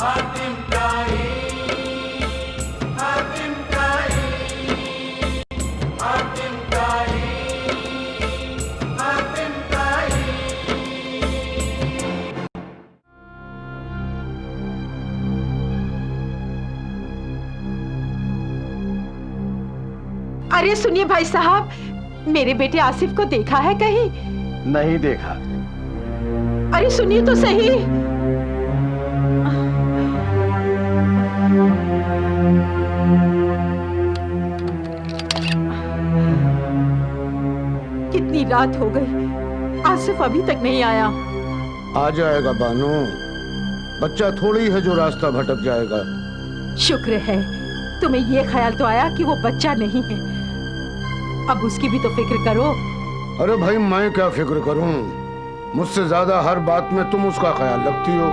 अरे सुनिए भाई साहब, मेरे बेटे आसिफ को देखा है कहीं? नहीं देखा। अरे सुनिए तो सही। कितनी रात हो गई, आसिफ अभी तक नहीं आया। आ जाएगा बानो, बच्चा थोड़ी है जो रास्ता भटक जाएगा। शुक्र है तुम्हें ये ख्याल तो आया कि वो बच्चा नहीं है। अब उसकी भी तो फिक्र करो। अरे भाई मैं क्या फिक्र करूं, मुझसे ज्यादा हर बात में तुम उसका ख्याल रखती हो।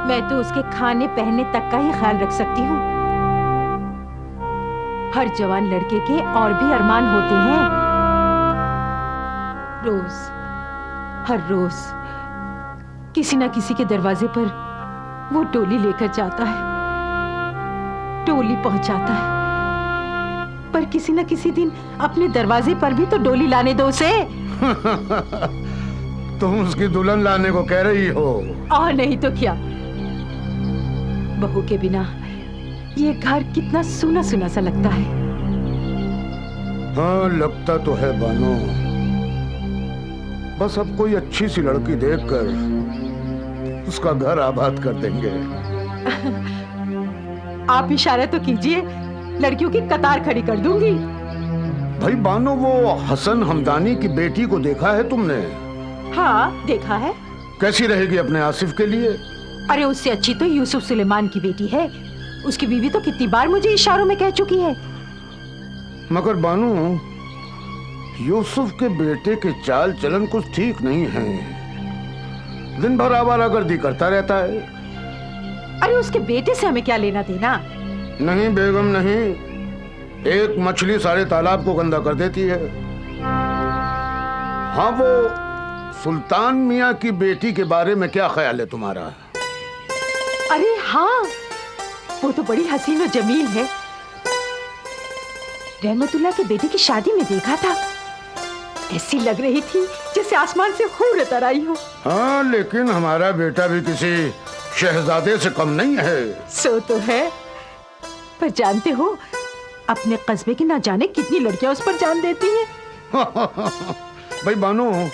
मैं तो उसके खाने पहनने तक का ही ख्याल रख सकती हूँ। हर जवान लड़के के और भी अरमान होते हैं। हर रोज किसी न किसी के दरवाजे पर वो डोली लेकर जाता है, डोली पहुंचाता है। पर किसी न किसी दिन अपने दरवाजे पर भी तो डोली लाने दो उसे। तुम उसकी दुल्हन लाने को कह रही हो? और नहीं तो क्या। बहू के बिना ये घर कितना सूना सूना सा लगता है। हाँ लगता तो है बानो, बस अब कोई अच्छी सी लड़की देखकर उसका घर आबाद कर देंगे। आप इशारा तो कीजिए, लड़कियों की कतार खड़ी कर दूंगी। भाई बानो, वो हसन हमदानी की बेटी को देखा है तुमने? हाँ देखा है। कैसी रहेगी अपने आसिफ के लिए? अरे उससे अच्छी तो यूसुफ सुलेमान की बेटी है। उसकी बीवी तो कितनी बार मुझे इशारों में कह चुकी है। मगर बानो, यूसुफ के बेटे के चाल चलन कुछ ठीक नहीं है। दिन भर आवारागर्दी करता रहता है। अरे उसके बेटे से हमें क्या लेना देना? नहीं बेगम नहीं, एक मछली सारे तालाब को गंदा कर देती है। हाँ वो सुल्तान मियाँ की बेटी के बारे में क्या ख्याल है तुम्हारा? अरे हाँ, वो तो बड़ी हसीन और जमील है। रहमतुल्लाह के बेटे की शादी में देखा था, ऐसी लग रही थी जैसे आसमान से हूर उतर आई हो। हाँ लेकिन हमारा बेटा भी किसी शहजादे से कम नहीं है। सो तो है, पर जानते हो अपने कस्बे की ना जाने कितनी लड़कियां उस पर जान देती हैं। भाई बानो,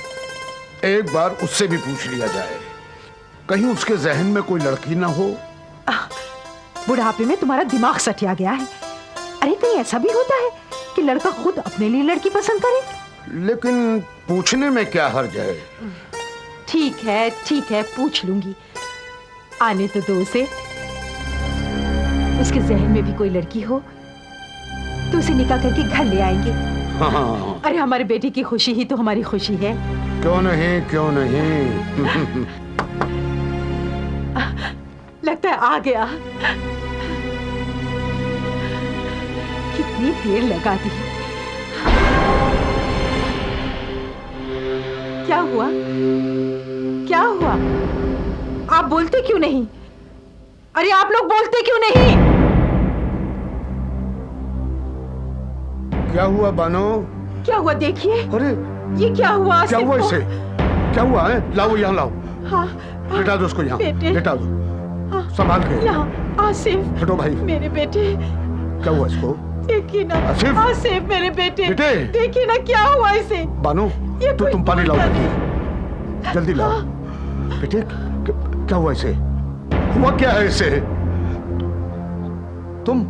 एक बार उससे भी पूछ लिया जाए, कहीं उसके जहन में कोई लड़की ना हो। बुढ़ापे में तुम्हारा दिमाग सटिया गया है। अरे कहीं ऐसा भी होता है कि लड़का खुद अपने लिए लड़की पसंद करे? लेकिन पूछने में क्या हर्ज है? ठीक है पूछ लूंगी। आने तो दो उसे। उसके जहन में भी कोई लड़की हो तो उसे निकाह करके घर ले आएंगे। हाँ। अरे हमारे बेटी की खुशी ही तो हमारी खुशी है। क्यों नहीं क्यों नहीं। लगता है आ गया। कितनी देर लगा दी। क्या हुआ? क्या हुआ? आप बोलते क्यों नहीं? अरे आप लोग बोलते क्यों नहीं? क्या हुआ बानो? क्या हुआ देखिए। अरे ये क्या हुआ? क्या हुआ इसे? क्या हुआ है? लाओ यहाँ लाओ। हाँ, लेटा दो उसको यहाँ। लेटा दो। हाँ, संभाल के। यहाँ आसिफ। हटो भाई। मेरे बेटे। क्या हुआ इसको? देखिए ना आसिफ मेरे बेटे। देखिए ना क्या हुआ इसे। बानो तो तुम पानी लाओ जल्दी लाओ। बेटे क्या हुआ इसे? हुआ क्या है इसे? तुम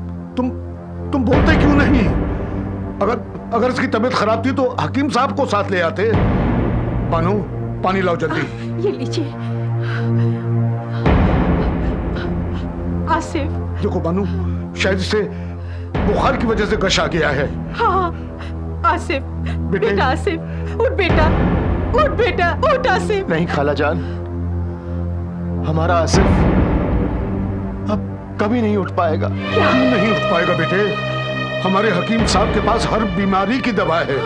बोलते क्यों नहीं? अगर इसकी तबीयत खराब थी तो हकीम साहब को साथ ले आते। बानो पानी लाओ जल्दी। ये लीजिए। आसिफ देखो बानो, शायद इसे बुखार की वजह से गश आ गया है। हाँ आसिफ। बेटा आसिफ उठ बेटा, उठ बेटा, उठ आसिफ। नहीं खाला जान, हमारा आसिफ अब कभी नहीं उठ पाएगा। क्यों नहीं उठ पाएगा बेटे? हमारे हकीम साहब के पास हर बीमारी की दवा है।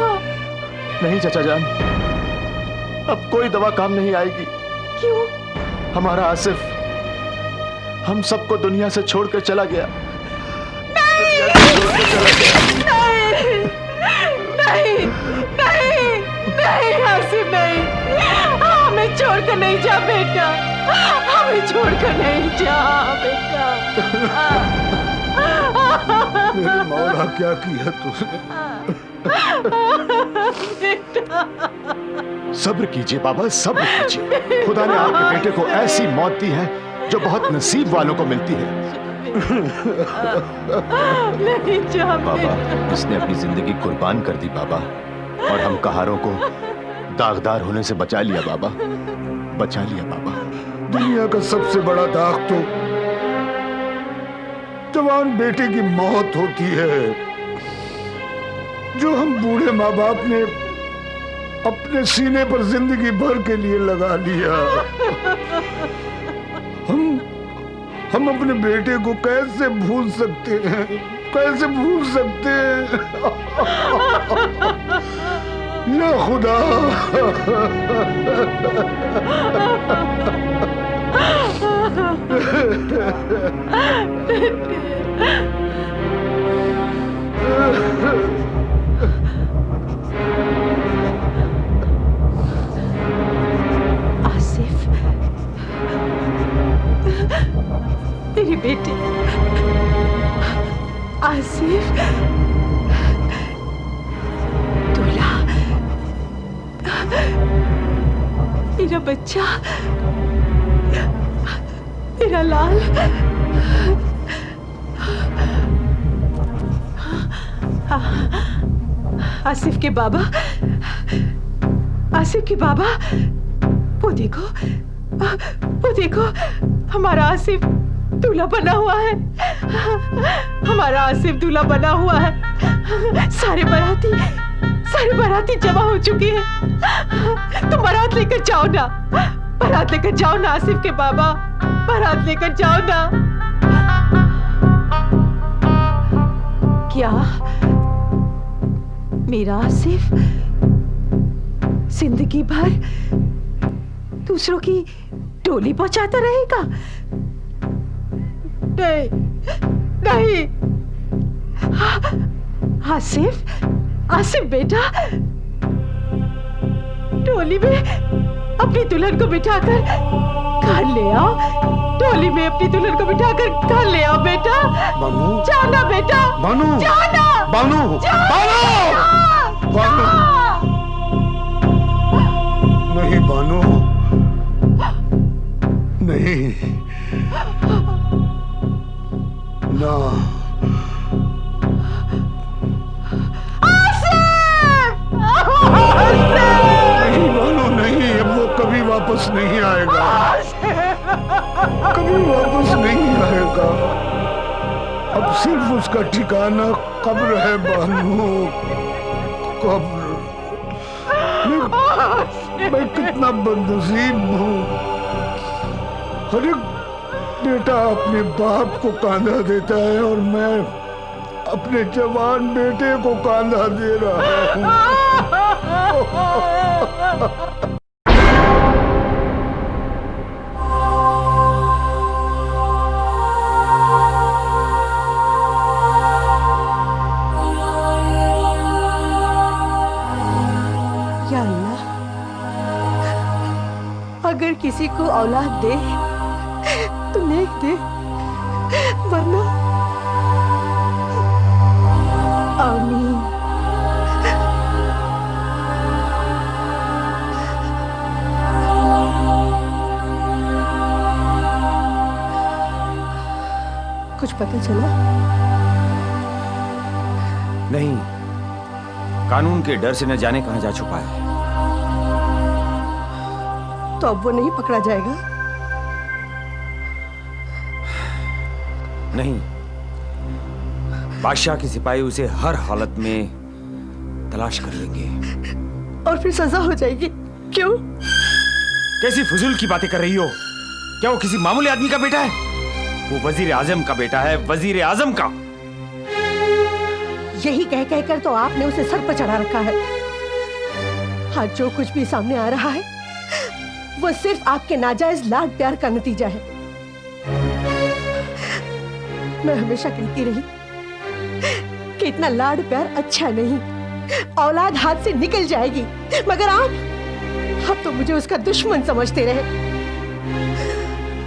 नहीं चाचा जान, अब कोई दवा काम नहीं आएगी। क्यों? हमारा आसिफ हम सबको दुनिया से छोड़कर चला गया। नहीं आसिफ, नहीं, हमें छोड़कर नहीं जा बेटा, हमें छोड़कर नहीं जा बेटा। मेरे मौला क्या किया तूने? सब्र कीजिए बाबा, सब्र कीजिए। खुदा ने आपके बेटे को ऐसी मौत दी है जो बहुत नसीब वालों को मिलती है। नहीं जा बाबा, इसने अपनी जिंदगी कुर्बान कर दी बाबा, और हम कहारों को दागदार होने से बचा लिया बाबा, बचा लिया बाबा। दुनिया का सबसे बड़ा दाग तो जवान बेटे की मौत होती है, जो हम बूढ़े माँ बाप ने अपने सीने पर जिंदगी भर के लिए लगा लिया। हम अपने बेटे को कैसे भूल सकते हैं, कैसे भूल सकते हैं? या खुदा। आसिफ, तेरे बेटे आसिफ, दूल्हा, मेरा बच्चा, मेरा लाल। आसिफ के बाबा, आसिफ के बाबा, वो देखो, हमारा आसिफ दूल्हा बना हुआ है, हमारा आसिफ दूल्हा बना हुआ है। सारे बाराती जमा हो चुके हैं। तुम बारात लेकर जाओ ना, बारात लेकर जाओ ना आसिफ के बाबा, बारात लेकर जाओ ना। क्या मेरा आसिफ जिंदगी भर दूसरों की डोली पहुंचाता रहेगा? नहीं। आसिफ बेटा, डोली में अपनी दुल्हन को बिठाकर घर ले आओ, डोली में अपनी दुल्हन को बिठाकर घर ले आओ बेटा। बानू, जाना बेटा, बानू, जाना, बानू, बानू, नहीं बानू, नहीं, ना। नहीं बानू, नहीं, अब वो कभी वापस नहीं आएगा, कभी वापस नहीं आएगा। अब सिर्फ उसका ठिकाना कब्र है बानू, कब्र। मैं कितना बदनसीब हूँ। हर एक बेटा अपने बाप को कांधा देता है और मैं अपने जवान बेटे को कांधा दे रहा हूँ। या अल्लाह, अगर किसी को औलाद दे तो नेक दे, वरना आमीन। कुछ पता चला? नहीं, कानून के डर से न जाने कहां जा छुपा है। तो अब वो नहीं पकड़ा जाएगा? नहीं, बादशाह के सिपाही उसे हर हालत में तलाश कर लेंगे। और फिर सजा हो जाएगी? क्यों? कैसी फजूल की बातें कर रही हो? क्या वो किसी मामूली आदमी का बेटा है? वो वजीर आजम का बेटा है, वजीर आजम का। यही कह कहकर तो आपने उसे सर पर चढ़ा रखा है। आज जो कुछ भी सामने आ रहा है वो सिर्फ आपके नाजायज लाड प्यार का नतीजा है। मैं हमेशा कहती रही कि इतना लाड प्यार अच्छा नहीं, औलाद हाथ से निकल जाएगी, मगर आप तो मुझे उसका दुश्मन समझते रहे।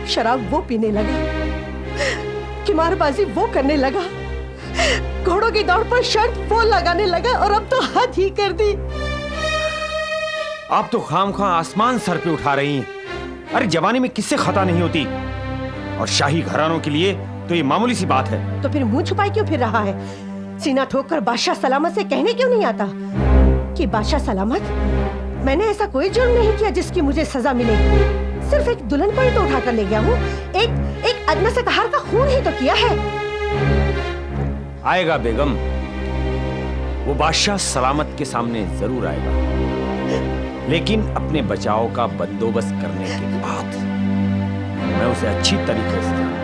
शराब वो पीने लगा, किमारबाजी वो करने लगा, घोड़ों की दौड़ पर शर्त वो लगाने लगा, और अब तो हद ही कर दी। आप तो खामख्वाह आसमान सर पे उठा रही हैं। अरे जवानी में किससे खता नहीं होती, और शाही घरानों के लिए तो ये मामूली सी बात है। तो फिर मुंह छुपाए क्यों फिर रहा है? सीना ठोक कर बादशाह सलामत से कहने क्यों नहीं आता कि बादशाह सलामत, मैंने ऐसा कोई जुर्म नहीं किया जिसकी मुझे सजा मिले। सिर्फ एक दुल्हन को ही तो उठाकर ले गया हूँ, एक अदना से तहार का खून ही तो किया है। आएगा बेगम, वो बादशाह सलामत के सामने जरूर आएगा, लेकिन अपने बचाव का बंदोबस्त करने के बाद। मैं उसे अच्छी तरीके से जानता हूं,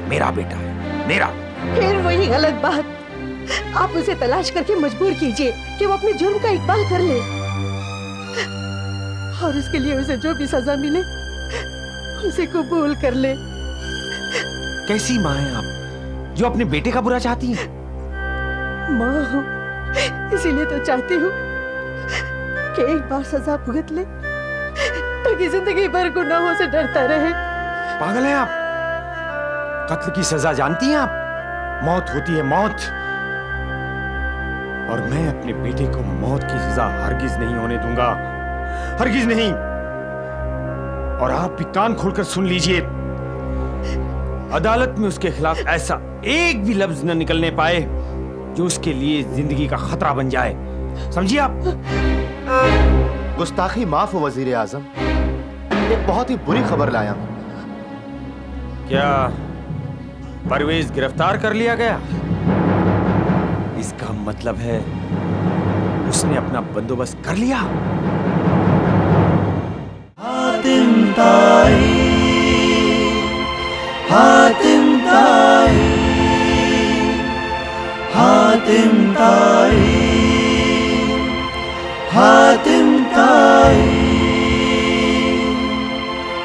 मेरा बेटा है, मेरा। फिर वही गलत बात, आप उसे तलाश करके मजबूर कीजिए कि वो अपने जुर्म का इकबाल कर ले, और उसके लिए उसे जो भी सजा मिले उसे कबूल कर ले। कैसी माँ हैं आप जो अपने बेटे का बुरा चाहती हैं? माँ हूँ, इसीलिए तो चाहती हूँ कि एक बार सजा भुगत ले ताकि जिंदगी भर गुनाहों से डरता रहे। पागल हैं आप? कत्ल की सजा जानती हैं आप? मौत होती है, मौत। और मैं अपने बेटे को मौत की सजा हरगिज नहीं होने दूंगा, हरगिज नहीं। और आप भी कान खोलकर सुन लीजिए, अदालत में उसके खिलाफ ऐसा एक भी लफ्ज न निकलने पाए जो उसके लिए जिंदगी का खतरा बन जाए, समझिए आप? गुस्ताखी माफ हो वजीर आजम, एक बहुत ही बुरी खबर लाया हूं। क्या परवेज गिरफ्तार कर लिया गया? इसका मतलब है उसने अपना बंदोबस्त कर लिया। हातिम ताई, हातिम ताई, हातिम ताई, हातिम ताई,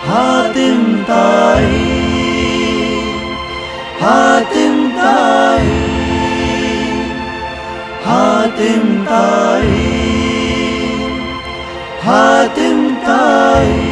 हातिम ताई, हातिम ताई, हातिम ताई, हातिम ताई।